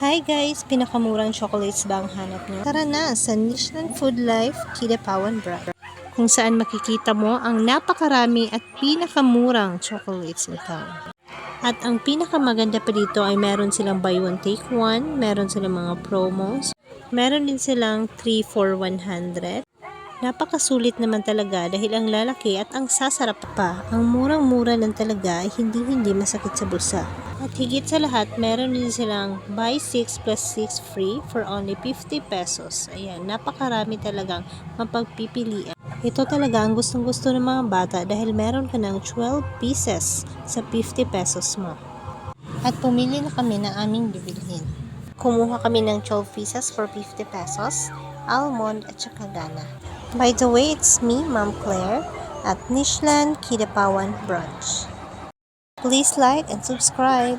Hi guys! Pinakamurang chocolates ba ang hanap nyo? Tara na sa Nishan Food Life Kidapawan Brand, kung saan makikita mo ang napakarami at pinakamurang chocolates in town. At ang pinakamaganda pa dito ay meron silang buy one take one, meron silang mga promos, meron din silang 3 for 100. Napakasulit naman talaga dahil ang lalaki at ang sasarap pa. Ang murang-mura lang talaga ay hindi masakit sa bulsa. At higit sa lahat, meron din silang buy 6 plus 6 free for only 50 pesos. Ayan, napakarami talagang mapagpipilian. Ito talaga ang gustong-gusto ng mga bata dahil meron ka ng 12 pieces sa 50 pesos mo. At pumili na kami ng aming bibilhin. Kumuha kami ng 12 pieces for 50 pesos, almond at saka gana. By the way, it's me, Ma'am Claire, at Nishlan Kidapawan Brunch. Please like and subscribe.